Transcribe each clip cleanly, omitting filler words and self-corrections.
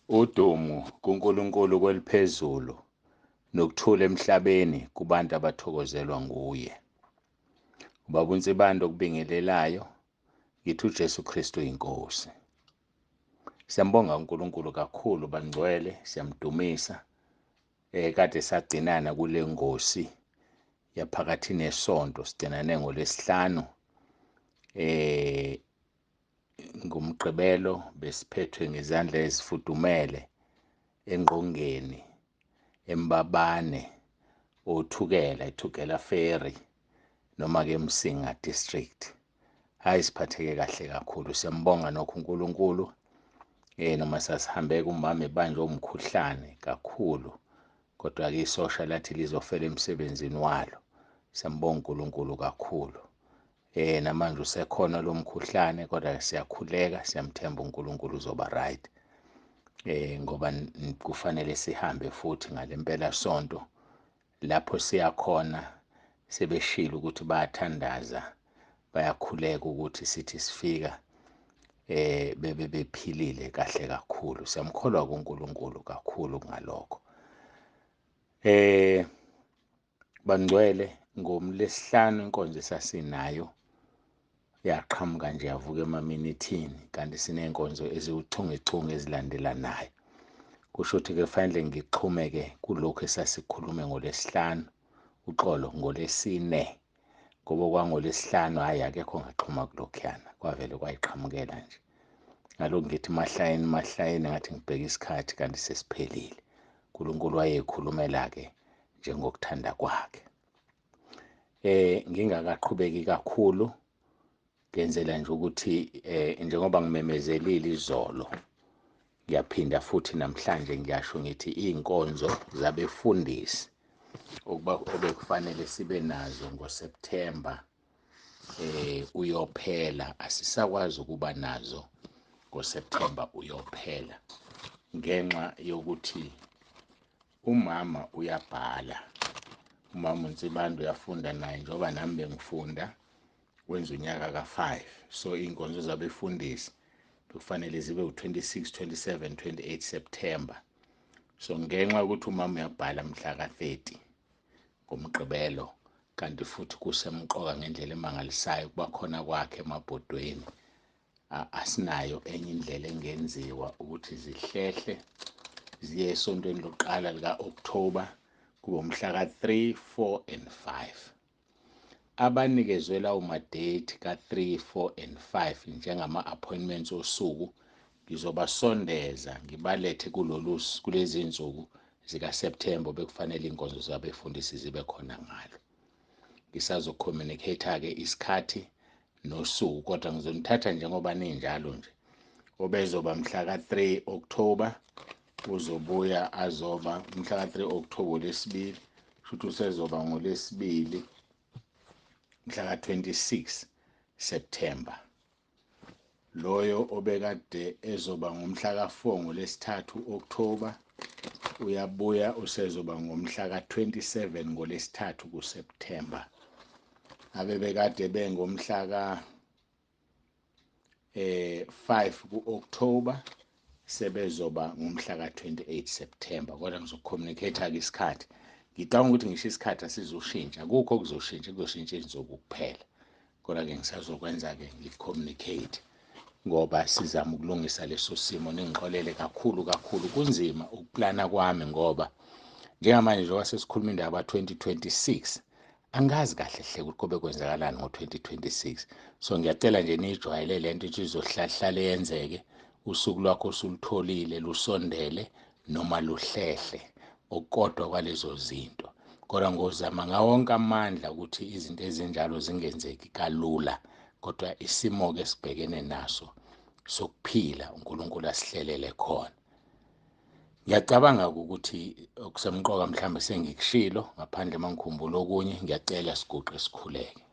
Udumo kuNkulunkulu kweliphezulu nokuthula emhlabeni kubantu abathokozelwa nguye. Ubaba uNsibande okubingelelayo, ngithi uJesu Kristu inkosi. Siyambonga uNkulunkulu kakhulu bangcwele, siyamdumisa. Kade sagcinana kule ngosi yaphakathi nesonto, sigcinane ngoLwesihlanu. Ngomgqibelo besiphethwe ngezandla ezifudumele engqongeni, eMbabane, othukela, ithukela ferry, noma-ke Msinga district. Hayi, siphatheke kahle kakhulu, siyambonga nokho uNkulunkulu. Noma sasihambeka umama ebanjwe umkhuhlane kakhulu, kodwa-ke isosha lathi lizofela emsebenzini walo. Siyambonga uNkulunkulu kakhulu. Namanje usekhona lo mkhuhlane, kodwa siyakhuleka, siyamthemba uNkulunkulu uzoba right. Ngoba kufanele sihambe futhi ngale mpelasonto lapho siyakhona. Sebeshilo ukuthi bayathandaza, bayakhuleka ukuthi sithi sifika bebe bephilile kahle kakhulu. Siyamkholwa kuNkulunkulu kakhulu ngalokho. Bangcwele, ngoLwesihlanu inkonzo esasinayo yaqhamuka nje yavuka emaminithini, kanti siney'nkonzo eziwuchungechunge ezilandelanayo. Kusho ukuthi-ke kufanele ngixhume-ke kulokhu esasikhulume ngoLwesihlanu, uxolo ngoLwesine, ngoba kwangoLwesihlanu hhayi akekho ngaxhuma kulokhuyana, kwavele kwayiqhamukela nje. Ngalokhu ngithi mahlayeni ngathi ngibheka isikhathi kanti sesiphelile. uNkulunkulu wayekhulumela-ke njengokuthanda kwakhe. Ngingakaqhubeki kakhulu, ngenzela nje ukuthi njengoba ngimemezelile izolo, ngiyaphinda futhi namhlanje ngiyasho ngithi iy'nkonzo zabefundisi obekufanele sibe nazo ngoSepthemba uyophela, asisakwazi ukuba nazo ngoSepthemba uyophela ngenxa yokuthi umama uyabhala. Umama uNsibande uyafunda naye njengoba nami bengifunda, wenza unyaka ka-5. So iy'nkonzo zabefundisi bekufanele zibe u-26, 27, 28 September. So ngenxa yokuthi umama uyabhala mhla ka-30 ngomgqibelo, kanti futhi kusemqoka ngendlela emangalisayo ukuba khona kwakhe emabhodweni, asinayo enye indlela engenziwa ukuthi zihlehle ziye esontweni lokuqala lika-October, kube umhla ka-3, 4 and 5. Abanikezwe lawo ma-date ka-3, 4 and 5 njengama-appointments osuku, ngizobasondeza ngibalethe kulezi nsuku zikaSepthemba bekufanele iy'nkonzo zabefundisi zibe khona ngalo. Ngisazo-communicate-ke isikhathi nosuku, kodwa ngizonithatha njengoba ninjalo nje. Obezoba mhla ka-3 October uzobuya azoba mhla ka-3 October uLwesibili, futhi usezoba ngoLwesibili mhla ka-26 September. Loyo obekade ezoba ngomhla ka-4 ngoLwesithathu October uyabuya usezoba ngomhla ka-27 ngoLwesithathu kuSepthemba. Abebekade bengomhla ka-5 ku-October sebezoba ngomhla ka-28 September. Kodwa ngizocommunicate-ke isikhathi. Ngicabanga ukuthi ngisho isikhathi asizoshintsha, akukho okuzoshintsha, kuzoshintsha insuku kuphela. Kodwa-ke ngisazokwenza-ke ngicommunicate ngoba sizama ukulungisa leso simo. Ningixolele kakhulu kakhulu, kunzima ukuplana kwami ngoba njengamanje njengoba sesikhuluma indaba ka-2026, angazi kahle hle ukuthi kobe kwenzakalani ngo-2026. So ngiyacela nje niyijwayele le nto ukuthi izohlala yenzeke. Usuku lwakho osulutholile lusondele noma luhlehle, okukodwa kwalezo zinto. Kodwa ngozama ngawonke amandla ukuthi izinto ezinjalo zingenzeki kalula, kodwa isimo-ke esibhekene naso sokuphila uNkulunkulu asihlelele khona. Ngiyacabanga ukuthi okusemqoka mhlawumbe sengikushilo, ngaphandle mangikhumbula okunye ngiyacela siguqe sikhuleke.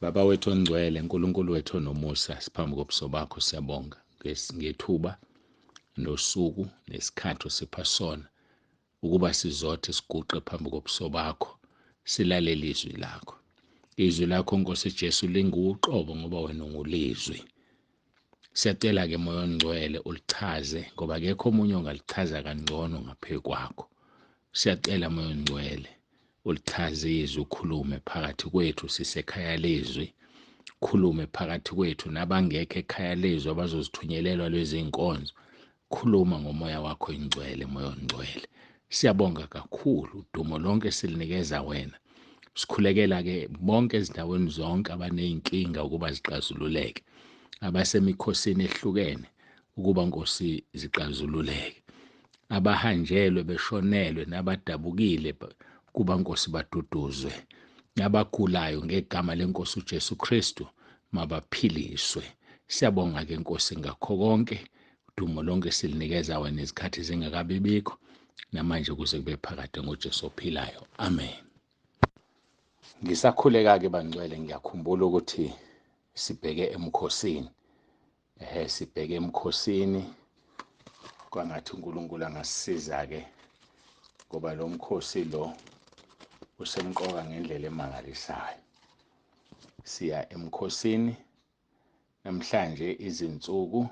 Baba wethu ongcwele, uNkulunkulu wethu onomusa, siphambi kobuso bakho siyabonga ngethuba nosuku nesikhathi osipha sona ukuba sizothe siguqe phambi kobuso bakho, silalele izwi lakho. Izwi lakho Nkosi Jesu linguqobo ngoba wena ungulizwi. Siyacela ke moya ongcwele ulichaze ngoba akekho omunye ongalichaza kangcono ngaphe kwakho. Siyacela moya ongcwele ulichaze izwi, ukhulume phakathi kwethu sisekhaya lezwi, khulume phakathi kwethu nabangekho ekhaya lezwi abazozithunyelelwa lezi nkonzo. Khuluma ngomoya wakho ingcwele, moya ongcwele. Siyabonga kakhulu, udumo lonke silinikeza wena. Sikhulekela ke bonke ezindaweni zonke abaney'nkinga ukuba zixazululeke, abasemikhosini ehlukene ukuba Nkosi zixazululeke, abahanjelwe beshonelwe nabadabukile kuba Nkosi baduduzwe, nabagulayo ngegama lenkosi uJesu Kristu mabaphiliswe. Siyabonga ke Nkosi ngakho konke, udumo lonke silinikeza wena izikhathi zingakabibikho namanje kuze kube phakade ngoJesu ophilayo. Amen. Ngisakhuleka-ke bangcwele, ngiyakhumbula ukuthi sibheke emkhosini. Sibheke emkhosini, kwangathi uNkulunkulu angasisiza-ke ngoba lo mkhosi lo usemqoka ngendlela emangalisayo. Siya emkhosini namhlanje, izinsuku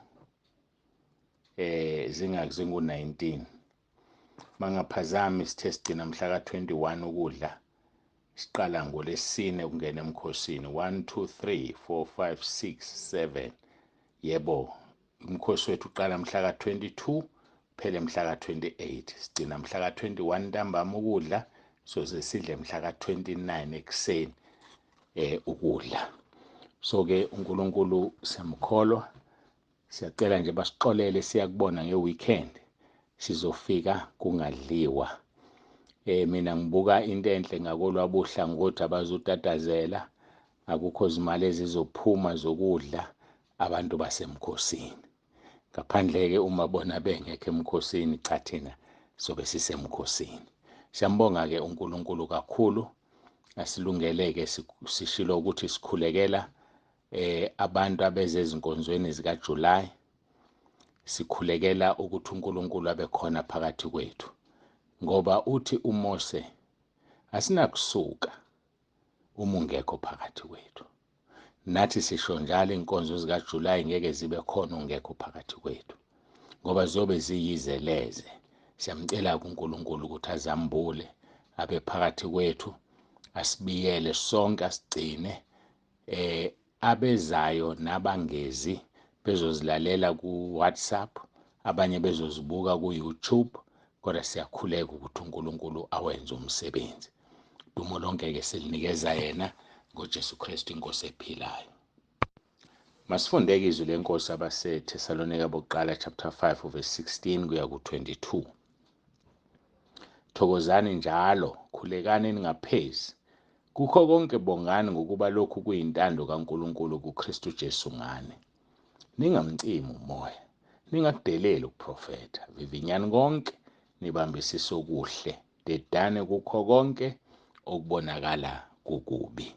zingu-19. Mangaphazami sithe sigcina mhla ka-21 ukudla. Siqala ngoLesine ukungena emkhosini 1, 2, 3, 4, 5, 6, 7. Yebo, umkhosi wethu uqala mhla ka-22 phele mhla ka-28. Sigcina mhla ka-21 ntambama ukudla, soze sidle mhla ka-29 ekuseni ukudla. So-ke uNkulunkulu siyamkholwa, siyacela nje basixolele, siyakubona nge-weekend sizofika kungadliwa. Mina ngibuka into enhle ngakolwabuhla ngokuthi abazutatazela, akukho zimali ezizophuma zokudla abantu basemkhosini. Ngaphandle-ke uma bona bengekho emkhosini, cha thina sobe sisemkhosini. Siyambonga-ke uNkulunkulu kakhulu, asilungeleke sishilo ukuthi sikhulekela abantu abeze ezinkonzweni zikaJulayi. Sikhulekela ukuthi uNkulunkulu abe khona phakathi kwethu, ngoba uthi uMose, asinakusuka uma ungekho phakathi kwethu. Nathi sisho njalo inkonzo zikaJulayi ngeke zibe khona ungekho phakathi kwethu, ngoba ziyobe ziyizeleze. Siyamcela kuNkulunkulu ukuthi azambule, abe phakathi kwethu, asibiyele sonke, asigcine. Abezayo nabangezi bezozilalela ku-WhatsApp, abanye bezozibuka ku-YouTube, kodwa siyakhuleka ukuthi uNkulunkulu awenze umsebenzi. Dumo lonke-ke silinikeza yena ngoJesu Kristu inkosi ephilayo. Masifundeke izwi lenkosi abaseThesalonika bokuqala chapter 5 verse 16 kuya ku-22. Thokozani njalo, khulekani ningaphezi. Kukho konke bongani ngokuba lokhu kuyintando kaNkulunkulu kuKristu Jesu ngani. Ningamcimi umoya, ningakudeleli ukuprofetha. Vivinyani konke, nibambisise okuhle, dedane kukho konke okubonakala kukubi.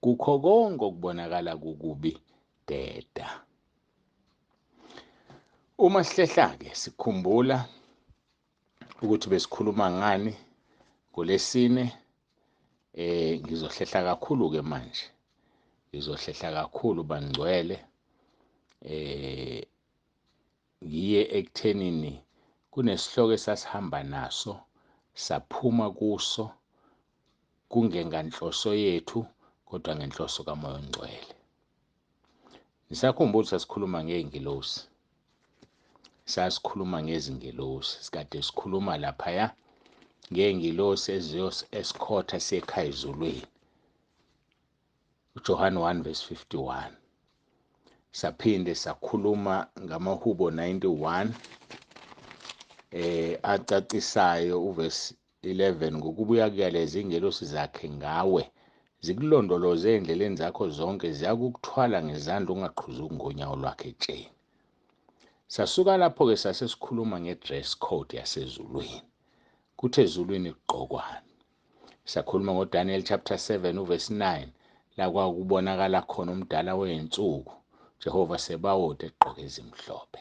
Kukho konke okubonakala kukubi, deda. Uma sihlehla-ke sikhumbula ukuthi besikhuluma ngani ngoLesine. Ngizohlehla kakhulu-ke manje, ngizohlehla kakhulu bangcwele. Ngiye ekuthenini kunesihloko esasihamba naso, saphuma kuso, kungenganhloso yethu kodwa ngenhloso kaMoya oNgcwele. Ngisakhumbula sasikhuluma ngey'ngilosi, sasikhuluma ngezingilosi, sikade sikhuluma laphaya ngey'ngilosi eziyo-escorta sekhaya ezulwini, uJohane 1 verse 51. Saphinde sakhuluma ngamaHubo 91 acacisayo uverse 11, ngokubuya kuyalezi ingelosi zakhe ngawe zikulondoloze endleleni zakho zonke, ziyakukuthwala ngezandla ungaqhuzuki ngonyawo lwakhe etsheni. Sasuka lapho-ke sasesikhuluma nge-dress code yasezulwini, kuthi ezulwini kugqokwani. Sakhuluma ngoDaniel chapter 7 uverse 9, la kwakubonakala khona umdala wey'nsuku, Jehova Sebawothi egqoke ezimhlophe.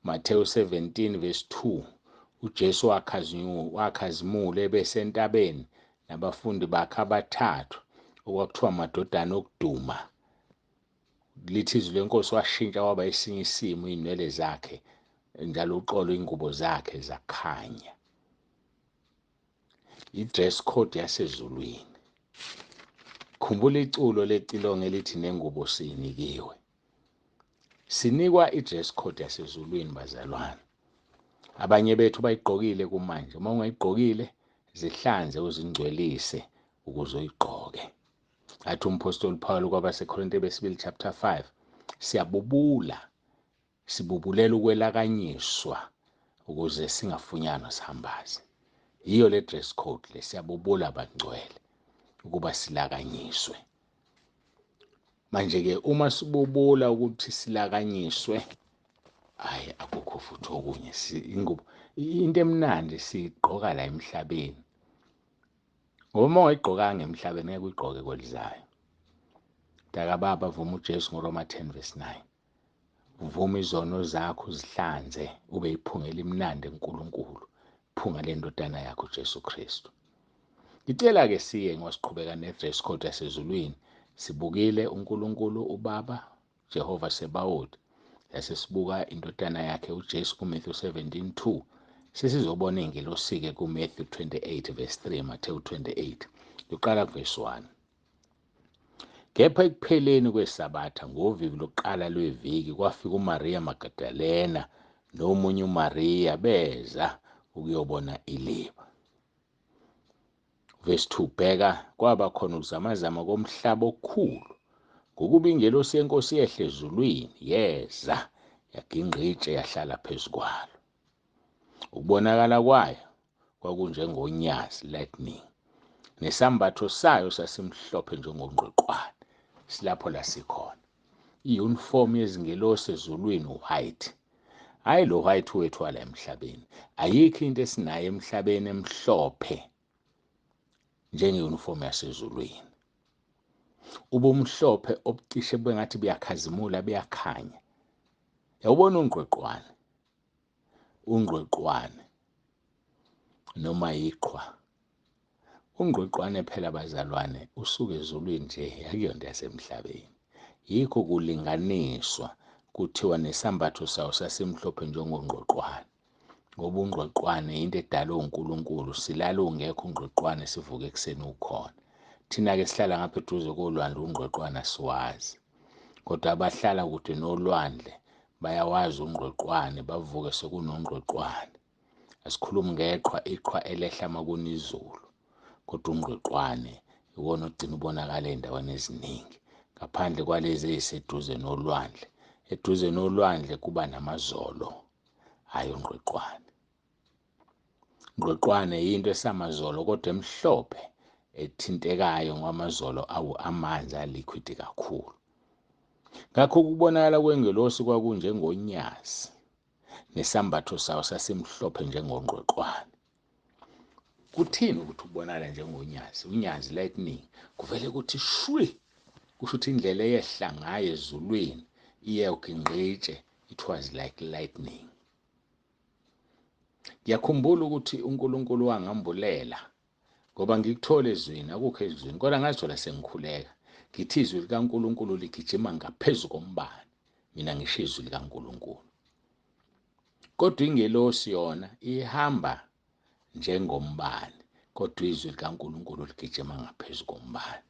Matthew 17 verse 2, uJesu wakhazimula ebesentabeni nabafundi bakhe abathathu okwakuthiwa amadodana okuduma, lithi izwi lenkosi washintsha waba esinye isimo, iy'nwele zakhe njalo uqolo ingubo zakhe zakhanya. I-dress code yasezulwini. Khumbula iculo lecilongo elithi nengubo siyinikiwe. Sinikwa i-dress code yasezulwini bazalwane. Abanye bethu bayigqokile kumanje. Uma ungayigqokile zihlanze uzingcwelise ukuze uyigqoke. Athi umpostoli Paul kwabaseKorinte besibili chapter 5, sibubulela ukwelakanyiswa ukuze singafunyanwa sihambaze. Yiyo le dress code le, siyabubula bangcwele ukuba silakanyiswe. Manje-ke uma sibubula ukuthi silakanyiswe, hayi akukho futhi okunye. Into emnandi siyigqoka la emhlabeni. Ngoba uma ungayigqokanga emhlabeni ngeke uyigqoke kwelizayo. Mntakababa, vuma uJesu ngoRoma 10:9. Uvuma izono zakho uzihlanze ube iphunga elimnandi enkulunkulu, iphunga lendodana yakho uJesu Kristu. Ngicela-ke siye ngosiqhubeka ne-dress code yasezulwini. Sibukile uNkulunkulu ubaba Jehova Sebawothi, yasesibuka indodana yakhe uJesu kuMathew 17:2. Sesizobona ingelosi-ke kuMathew 28:3, Mateyu 28. Luqala kuverse 1. Kepha ekupheleni kwesabatha ngovivi lokuqala lweviki kwafika uMariya Magdalena nomunye uMariya beza ukuyobona iliba. Verse 2, bheka, kwaba khona ukuzamazama komhlaba okukhulu, ngokuba ingelosi yenkosi yehle ezulwini yeza yagingqitshe yahlala phezu kwalo. Ukubonakala kwayo kwakunjengonyazi, lightning, nesambatho sayo sasimhlophe njengongqweqwane. Silapho la sikhona. I-uniform yezingelosi ezulwini white. Hayi lo white wethu wala emhlabeni. Ayikho into esinayo emhlabeni emhlophe njenge-uniform yasezulwini. Ubumhlophe obucishe bengathi buyakhazimula, buyakhanya. Yawubona ungqweqwane? Ungqweqwane noma iqhwa. Ungqweqwane phela bazalwane usuke ezulwini nje, akuyonto yasemhlabeni. Yikho kulinganiswa kuthiwa nesambatho sawo sasimhlophe njengongqweqwane. Ngoba ungqweqwane into edalwe uNkulunkulu. Silala ungekho ungqweqwane, sivuke ekuseni ukhona. Thina-ke sihlala ngapha eduze kolwandle, ungqweqwane asiwazi. Kodwa abahlala kude nolwandle bayawazi ungqweqwane, bavuke sekunongqweqwane. Asikhulumi ngeqhwa, iqhwa elehla makuna izulu. Kodwa ungqweqwane iwona ogcina ubonakala ey'ndaweni eziningi. Ngaphandle kwalezi eziseduze nolwandle. Eduze nolwandle kuba namazolo, hayi ungqweqwane. Ungqweqwane yinto esamazolo kodwa emhlophe ethintekayo ngamazolo amanzi aliquid kakhulu. Ngakho ukubonakala kwengelosi kwakunjengonyazi, nesambatho sawo sasimhlophe njengongqweqwane. Kuthini ukuthi ubonakala njengonyazi? Unyazi, lightning, kuvele kuthi shwi. Kusho ukuthi indlela eyehla ngayo ezulwini iye ugingqitshe. It was like lightning. Ngiyakhumbula ukuthi uNkulunkulu wangambulela ngoba ngikuthole ezwini, akukho ezwini, kodwa ngazithola sengikhuleka. Ngithi izwi likaNkulunkulu ligijima ngaphezu kombani. Mina ngisho izwi likaNkulunkulu. Kodwa ingelosi yona ihamba njengombani, kodwa izwi likaNkulunkulu ligijima ngaphezu kombani.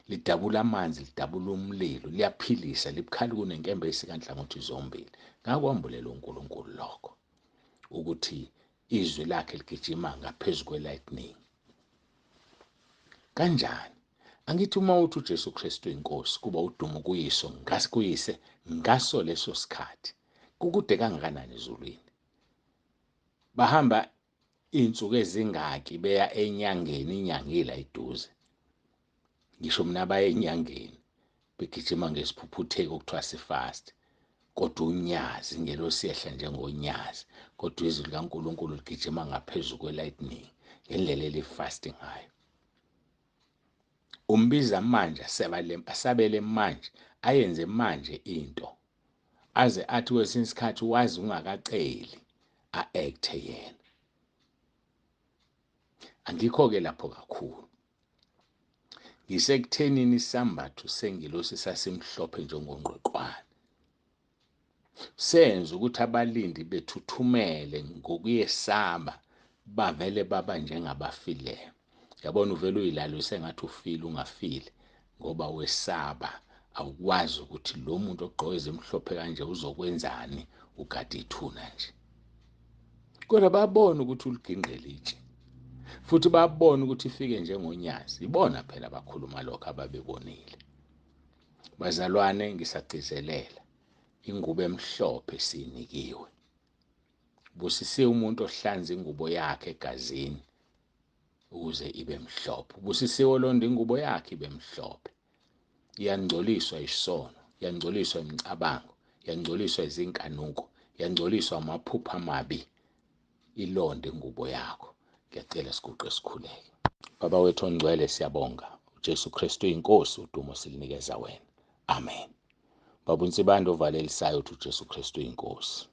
Lidabula amanzi, lidabula umlilo, liyaphilisa, libukhali kunenkemba eyisikanhlangothi zombili. Ngakwambulela uNkulunkulu lokho, ukuthi izwi lakhe ligijima ngaphezu kwe-lightning. Kanjani? Angithi uma uthi uJesu Kristu inkosi, kuba udumo kuyise ngaso leso sikhathi. Kukude kangakanani ezulwini? Bahamba iy'nsuku ezingaki beya enyangeni, inyanga ila iduze. Ngisho mina baya enyangeni begijima ngesiphuphutheki okuthiwa sifast. Kodwa unyazi, ingelosi yehla njengonyazi, kodwa izwi likaNkulunkulu ligijima ngaphezu kwe-lightning ngendlela elifasting ngayo. Umbiza manje, asabele manje, ayenze manje into, aze athi kwesinye isikhathi wazi ungakaceli a-acthe yena. Angikho-ke lapho kakhulu. Ngisekuthenini isambatho sengilosi sasimhlophe njengongqweqwane. Senza ukuthi abalindi bethuthumele ngokuyesaba, bavele baba njengabafileyo. Yabona uvele uyilalo sengathi ufile ungafile ngoba wesaba, awukwazi ukuthi lo muntu ogqoke ezimhlophe kanje uzokwenzani, ugada ithuna nje. Kodwa babona ukuthi uliginqele itshe, futhi babona ukuthi ifike njengonyazi. Ibona phela abakhuluma lokho ababebonile. Bazalwane, ngisagcizelela, ingubo emhlophe sinikiwe. Busisiwe umuntu ohlanza ingubo yakhe egazini ukuze ibe mhlophe. Busisiwe olonda ingubo yakhe ibe mhlophe. Iyangcoliswa isono, iyangcoliswa imicabango, iyangcoliswa izinkanuko, iyangcoliswa amaphupho amabi. Ilonde ingubo yakho. Ngiyacela siguqe sikhuleke. Baba wethu ongcwele, siyabonga. uJesu Kristu inkosi, udumo silinikeza wena. Amen. Baba uNsibande ovalelisayo, uthi uJesu Kristu inkosi.